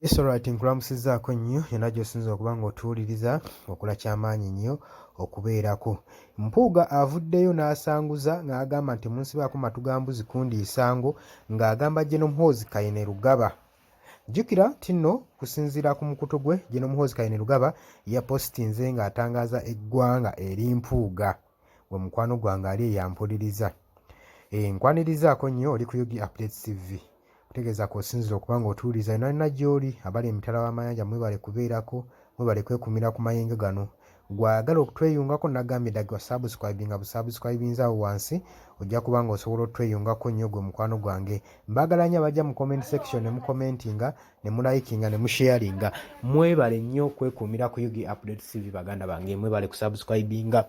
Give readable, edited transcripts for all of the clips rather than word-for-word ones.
Yes, alright, nkulamusizaako nnyo yonna gy'osinza okuba ng'otuwuliriza okula ky'amaanyi nnyo okubeerako. Mpuuga avuddeyo n'asanguza ng'agamba nti munsibaako matu ga mbuzi kundiisango ng'agamba General Muhoozi Kainerugaba. Jjukira nti nno kusinziira ku mukutu gwe General Muhoozi Kainerugaba yapositinze ng'atangaaza eggwanga eri mpuuga. Gwe mukwano gwange ali eyampuliriza. Nkwanirizaako nnyo oli ku Yugi Updates TV. Kutegeeza kw'osinzira okuba ng'otuwuliriza yonna gy'oli abali emitala w'amayanja mwebale kubeerako, mwebale kwekumira ku mayenge gano. Gw'ayagala okutweyungako nagambye ddagwa subscribinga busubscribinze awo wansi ojja kuba ng'osobola otweyungako nnyo gwe mukwano gwange. Mbaagala nnyo abajja mu comment section ne mukomentinga ne mulayikinga ne musharinga. Mwebale nnyo okwekuumira ku Yugi Updates TV baganda bange, mwebale kusubscribinga.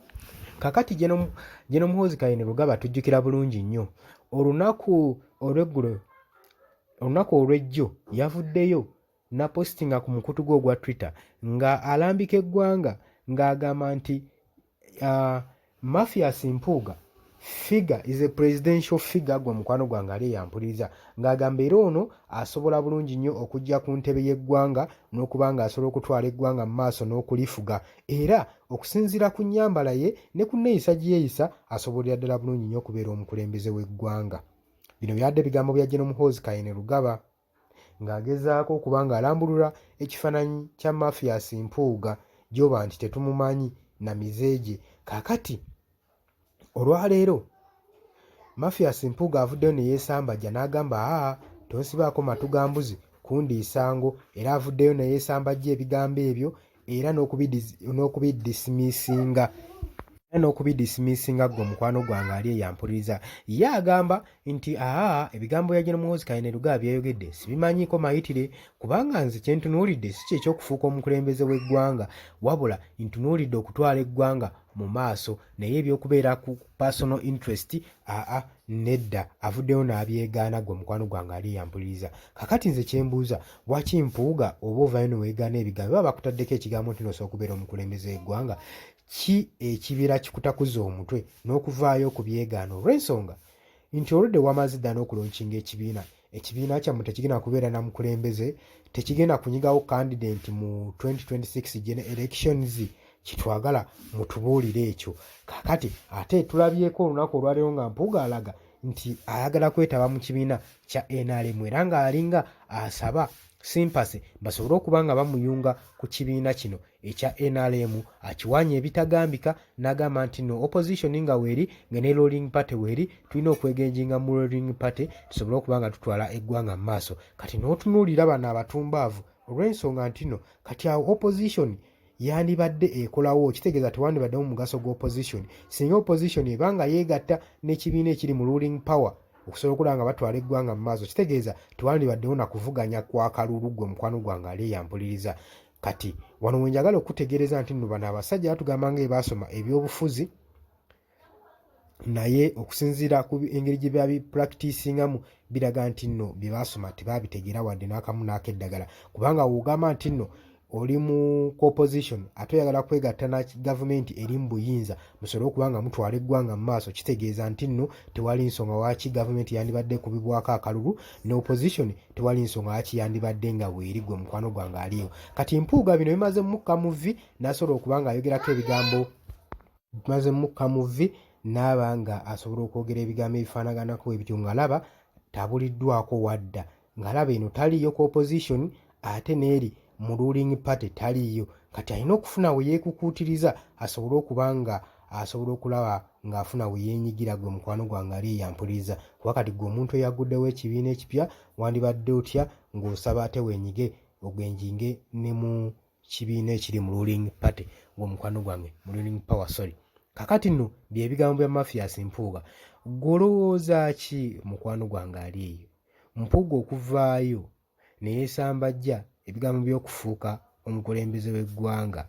Kakati General Muhoozi Kainerugaba tujjukira bulungi nnyo olunaku olw'ejjo yavuddeyo napositinga ku mukutu gwe ogwa Twitter nga alambika eggwanga ng'agamba nti Mathias Mpuuga figure is a presidential figure. Gwe mukwano gwange ali eyampuliriza ng'agamba era ono asobola bulungi nnyo okujja ku ntebe y'eggwanga n'okuba ng'asobola okutwala eggwanga mu maaso n'okulifuga, era okusinziira ku nnyambala ye ne ku nneeyisa gye yeeyisa asobolera ddala bulungi nnyo okubeera omukulembeze w'eggwanga. Bino byadde ebigambo bya General Muhoozi Kainerugaba ng'agezaako okuba ng'alambulula ekifaananyi kya Mathias Mpuuga gy'oba nti tetumumanyi na mizeegye. Kaakati olwaleero Mathias Mpuuga avuddeyo ne yeesambajja n'agamba tonsibaako matu ga mbuzi kundiisango, era avuddeyo ne yeesambajja ebigambo ebyo era n'okubidisimisinga gwe mukwano gwange ali eyampuliriza. Ye agamba nti ebigambo bya General Muhoozi Kainerugaba byayogedde sibimanyiiko mayitire, kubanga nze kye ntunuulidde si ky'ekyokufuuka omukulembeze w'eggwanga, wabula ntunuulidde okutwala eggwanga mu maaso, naye ebyokubeera ku personal interest nedda. Avuddeyo n'abyegaana gwe mukwano gwange ali eyampuliriza. Kakati nze kyembuuza, lwaki Mpuuga oba ovaayo ne weegaana ebigambo baba bakutaddeko ekigambo nti noosobola okubeera omukulembeze w'eggwanga? Ki ekibeera kikutakuza omutwe n'okuvaayo okubyegaana olw'ensonga nti oludde wamaze dda n'okulonkinga ekibiina kyammwe tekigenda kubeera na mukulembeze, tekigenda kunyigawo candidate mu 2026 elections? Kitwagala mutubuulire ekyo. Kakati ate tulabyeko olunaku olwaleero nga Mpuuga alaga nti ayagala kwetaba mu kibiina kya NRM era ng'alinga asaba simpase basobole okuba nga bamuyunga ku kibiina kino ekya NRM, akiwanya ebitagambika n'agamba nti no opposition nga weeri nga ne ruling party weeri, tulina okwegenjinga mu ruling party tusobole okuba nga tutwala eggwanga mu maaso. Kati n'otunuulira bano abatumbaavu olw'ensonga nti no kati awo opposition yandibadde ekolawo, kitegeeza tewandibaddewo mugaso gw'opposition singa opposition ebanga yeegatta n'ekibiina ekiri mu ruling power okusobola okulaba nga batwala eggwanga mu maaso, kitegeeza tewandibaddewo na kuvuganya kwa kalulu. Gwe mukwano gwange ali eyampuliriza. Kati wano we njagala okutegeereza nti nno bano abasajja batugamba nga baasoma ebyobufuzi, naye okusinziira ku engeri gye babipulakitisingamu biraga nti nno bye baasoma tebaabitegeera wadde n'akamu n'akeddagala, kubanga w'ogamba nti nno oli mu opposition ate oyagala kwegatta na gavumenti eri mu buyinza musobole okuba nga mutwala eggwanga mu maaso, kitegeeza nti nno tewali nsonga waaki gavumenti yandibadde kubibwako akalulu, ne opposition tewali nsonga waaki yandibadde nga weeri. Gwe mukwano gwange aliyo. Kati Mpuuga bino bimaze mukka mu vvi n'asobola okuba nga ayogerako ebigambo, bimaze mukka mu vvi n'aba nga asobola okwogera ebigambo ebifaanaganako ebityo ng'alaba tabuliddwako wadda, ng'alaba eno taliyo ku opposition ate n'eri mu ruling party taliyo. Kati alina okufuna we yeekukuutiriza asobole okuba nga asobola okulaba ng'afuna we yeenyigira. Gwe mukwano gwange ali eyampuliriza. Kuba kati gwe omuntu eyaguddewo ekibiina ekipya wandibadde otya ng'osaba ate weenyige ogwenjinge ne mu kibiina ekiri mu ruling party. Gwe mukwano gwange mu ruling power, sorry. Kakati nno bye bigambo bya Mathias Mpuuga. Golowooza ki mukwano gwange ali eyo? Mpuuga okuvaayo ne yeesambajja ebigambo by'okufuuka omukulembeze w'eggwanga,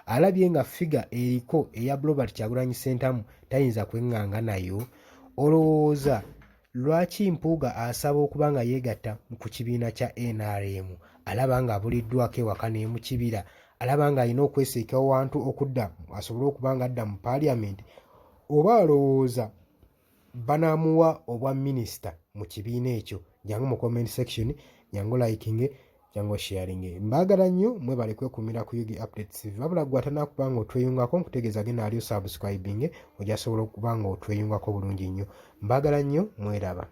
alabye nga figure eriko eya Robert Kyagulanyi Ssentamu tayinza kweŋŋanga nayo. Olowooza lwaki Mpuuga asaba okuba nga yeegatta ku kibiina kya NRM? Alaba nga abuliddwako ewaka ne mu kibira, alaba nga alina okwesiikawo wantu okudda asobole okuba nga adda mu paaliyamenti, oba alowooza banaamuwa obwa minisita mu kibiina ekyo? Jangu mu comment section, jangu likinge, jangu sharing. Mbagala nnyo mwebale kwekumira ku Yugi Updates TV. Wabula gwe atanaakuba nga otweyungako nkutegeeza genda ali subscribing ojja sobola okuba nga otweyungako bulungi nnyo. Mbagala nnyo, mweraba.